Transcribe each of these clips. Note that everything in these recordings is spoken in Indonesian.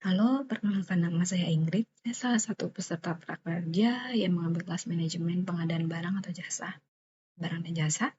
Halo, perkenalkan nama saya Ingrid. Saya salah satu peserta prakerja yang mengambil kelas manajemen pengadaan barang atau jasa. Barang dan jasa.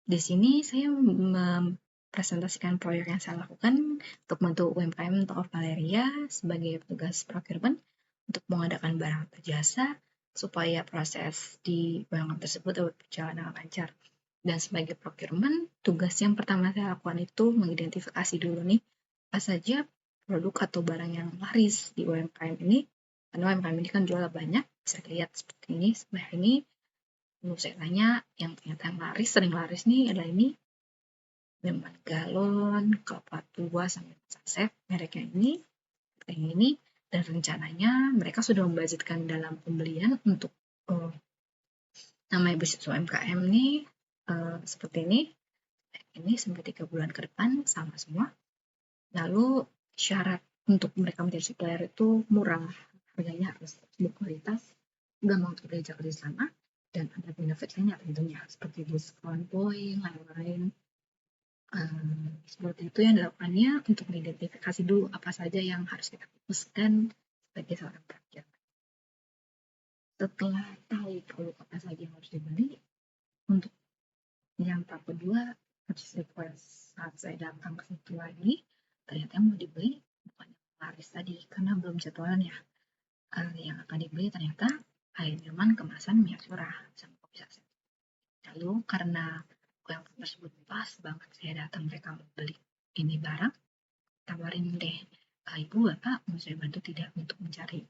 Di sini saya mempresentasikan proyek yang saya lakukan untuk membantu UMKM Toko Valeria sebagai petugas procurement untuk mengadakan barang atau jasa supaya proses di barang tersebut dapat berjalan dengan lancar. Dan sebagai procurement, tugas yang pertama saya lakukan itu mengidentifikasi dulu nih apa saja produk atau barang yang laris di UMKM ini. Karena UMKM ini kan jual banyak, bisa dilihat seperti ini, sebelah ini. Lalu saya tanya, yang ternyata laris, sering laris nih adalah ini, minuman galon, kelapa tua, sampai saset, mereknya ini, yang ini, dan rencananya mereka sudah membudgetkan dalam pembelian untuk namanya bisnis UMKM nih seperti ini sampai 3 bulan ke depan sama semua. Lalu syarat untuk mereka menjadi supplier itu murah, harganya harus berkualitas, gampang untuk diajak di sana, dan ada benefit lainnya tentunya seperti diskon poin, lain-lain. Seperti itu yang dilakukannya untuk mengidentifikasi dulu apa saja yang harus kita fokuskan sebagai seorang pelajar. Setelah tahu produk apa saja yang harus dibeli, untuk yang tahap kedua, purchase request. Saat saya datang ke situ lagi, ternyata yang mau dibeli bukan yang laris tadi, karena belum jadwalan ya. Yang akan dibeli ternyata air minuman kemasan minyak curah sama kopi saset. Lalu karena yang tersebut pas banget saya datang mereka mau beli ini barang, tawarin deh, ibu bapak mau saya bantu tidak untuk mencari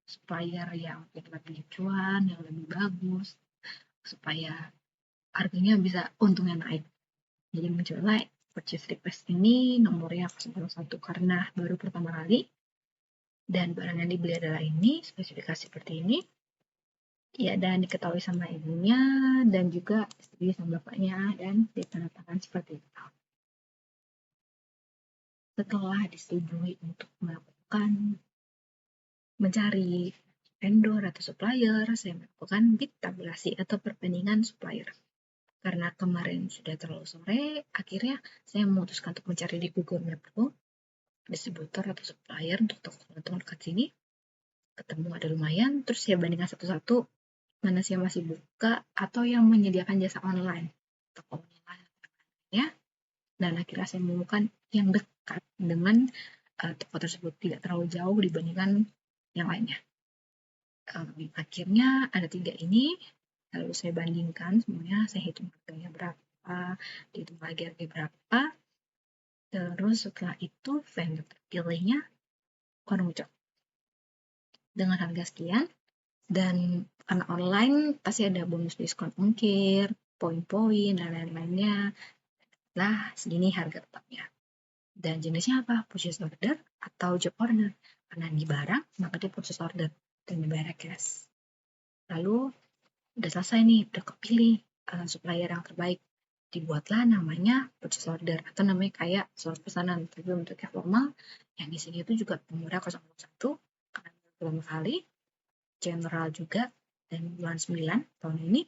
supplier yang lebih cuan, yang lebih bagus, supaya harganya bisa untungnya naik. Jadi muncullah purchase request ini nomornya 001 karena baru pertama kali dan barang yang dibeli adalah ini, spesifikasi seperti ini. Ya, dan diketahui sama ibunya dan juga disetujui sama bapaknya dan ditandatangan seperti itu. Setelah disetujui untuk melakukan mencari vendor atau supplier, saya melakukan bid tabulasi atau perbandingan supplier. Karena kemarin sudah terlalu sore, akhirnya saya memutuskan untuk mencari di Google Map dulu, distributor atau supplier untuk toko keuntungan dekat sini. Ketemu ada lumayan, terus saya bandingkan satu-satu, mana sih yang masih buka atau yang menyediakan jasa online. Toko online ya. Dan akhirnya saya menemukan yang dekat dengan toko tersebut, tidak terlalu jauh dibandingkan yang lainnya. Akhirnya ada 3 ini, lalu saya bandingkan semuanya, saya hitung harganya berapa, dihitung lagi harganya berapa, terus setelah itu vendor terpilihnya Warung Ucok dengan harga sekian, dan karena online pasti ada bonus diskon ongkir, poin-poin, dan lain-lainnya. Lah, segini harga tetapnya. Dan jenisnya apa? Purchase order atau job order. Karena di barang, maka dia purchase order dan dibayar cash. Lalu, udah selesai nih, udah kepilih supplier yang terbaik. Dibuatlah namanya purchase order atau namanya kayak surat pesanan, tapi bentuknya formal. Yang di sini itu juga pemurah 001 karena pertama kali, general juga, dan bulan 9 tahun ini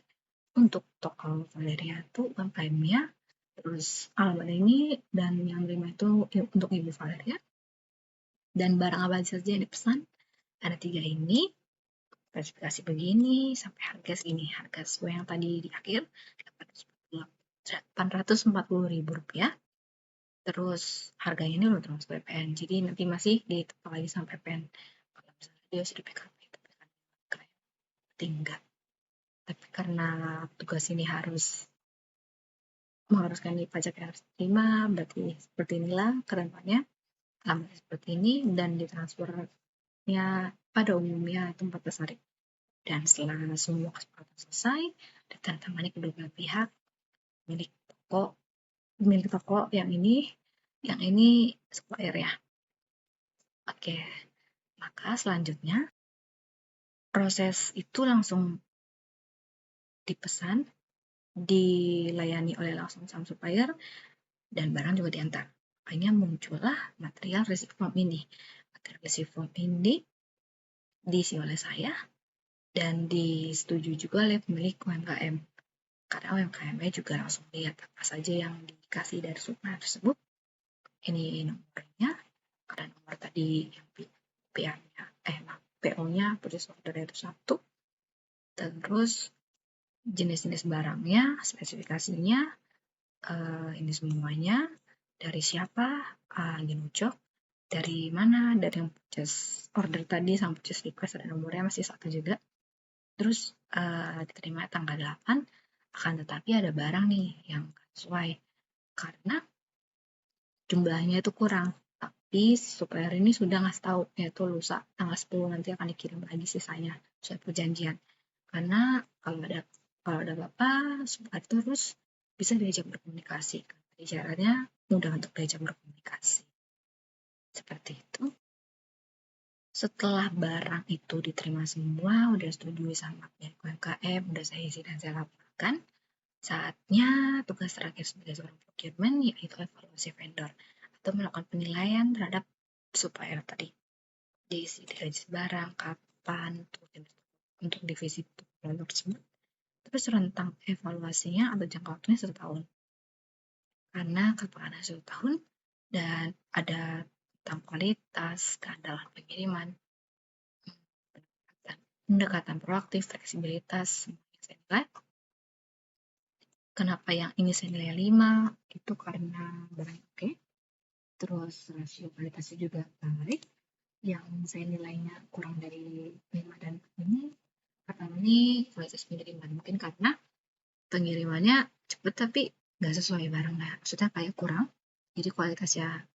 untuk toko Valeria itu UMKM-nya, terus alamat ini dan yang terima itu untuk Ibu Valeria, dan barang apa saja yang dipesan ada 3 ini, spesifikasi begini sampai harga segini, harga sesuai yang tadi di akhir Rp840.000, terus harganya ini belum termasuk PPN, jadi nanti masih ditambah lagi sama PPN kalau misalnya dia sudah PKP, tapi kan tinggal. Tapi karena tugas ini harus mengharuskan pajak yang harus diterima, berarti seperti inilah kedepannya, alamatnya seperti ini, dan ditransfernya pada umumnya itu 14 hari. Dan setelah semua kesepakatan selesai, ditandatangani kedua belah pihak, milik toko yang ini supplier ya. Oke, maka selanjutnya proses itu langsung dipesan, dilayani oleh langsung sama supplier, dan barang juga diantar. Makanya muncullah material receipt form ini. Material receipt form ini diisi oleh saya dan disetujui juga oleh pemilik UMKM. Karena UMKM-nya juga langsung lihat apa saja yang dikasih dari supplier tersebut. Ini nomornya, karena nomor tadi yang PR-nya, PO-nya purchase order itu 1, terus jenis-jenis barangnya, spesifikasinya, ini semuanya, dari siapa, Genucok, dari mana, dari yang purchase order tadi sama purchase request ada nomornya masih 1 juga. Terus diterima tanggal 8, akan tetapi ada barang nih yang sesuai karena jumlahnya itu kurang. Tapi supplier ini sudah ngasih tahu yaitu lusa tanggal 10 nanti akan dikirim lagi sisanya sesuai perjanjian. Karena kalau ada apa-apa, supplier terus bisa diajak berkomunikasi. Jadi syaratnya mudah untuk diajak berkomunikasi. Seperti itu. Setelah barang itu diterima semua, udah setuju sama pihak UMKM, udah saya isi dan saya laporkan, saatnya tugas terakhir sebagai seorang procurement yaitu evaluasi vendor atau melakukan penilaian terhadap supplier tadi. Diisi gaji barang, kapan, untuk divisi produk tersebut. Terus rentang evaluasinya atau jangka waktunya 1 tahun. Karena kepakan 1 tahun dan ada tentang kualitas, keandalan pengiriman, pendekatan proaktif, fleksibilitas, semuanya saya nilai. Kenapa yang ini saya nilai 5? Itu karena barang oke. Terus rasio kualitasnya juga baik. Yang saya nilainya kurang dari 5 dan ini karena ini kualitas pengiriman. Mungkin karena pengirimannya cepet tapi nggak sesuai barangnya. Maksudnya kayak kurang. Jadi kualitasnya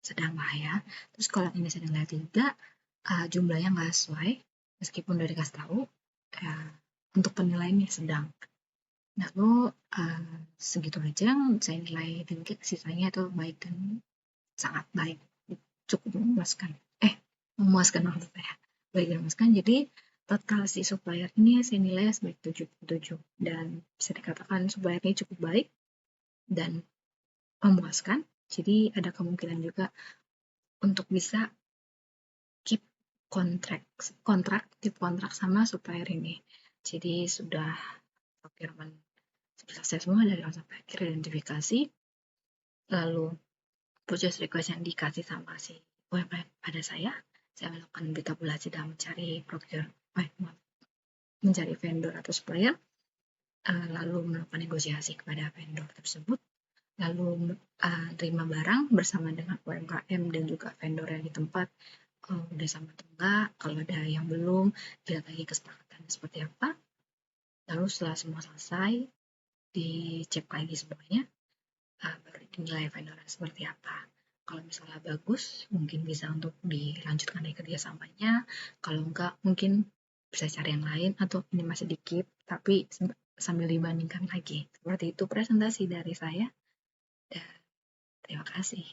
sedang lah ya. Terus kalau ini saya nilai 3, jumlahnya nggak sesuai. Meskipun udah dikasih tahu, untuk penilaiannya sedang. Lalu segitu aja saya nilai tinggi, sisanya itu baik dan sangat baik, cukup memuaskan. Memuaskan maksud saya, baik dan memuaskan. Jadi total si supplier ini saya nilai sebaik 77 dan bisa dikatakan supplier ini cukup baik dan memuaskan. Jadi ada kemungkinan juga untuk bisa keep kontrak sama supplier ini. Jadi sudah procurement selesai semua dari awal sampai akhir identifikasi, lalu purchase request yang dikasih sama si UMKM pada saya melakukan tabulasi dan mencari vendor atau supplier, lalu melakukan negosiasi kepada vendor tersebut, lalu terima barang bersama dengan UMKM dan juga vendor yang di tempat, udah sama atau enggak, kalau ada yang belum, lihat lagi kesepakatan seperti apa, lalu setelah semua selesai, dicek lagi semuanya, baru dinilai vendornya seperti apa. Kalau misalnya bagus, mungkin bisa untuk dilanjutkan dari kerjasamanya. Kalau enggak, mungkin bisa cari yang lain atau ini masih di-keep, tapi sambil dibandingkan lagi. Seperti itu presentasi dari saya. Dan terima kasih.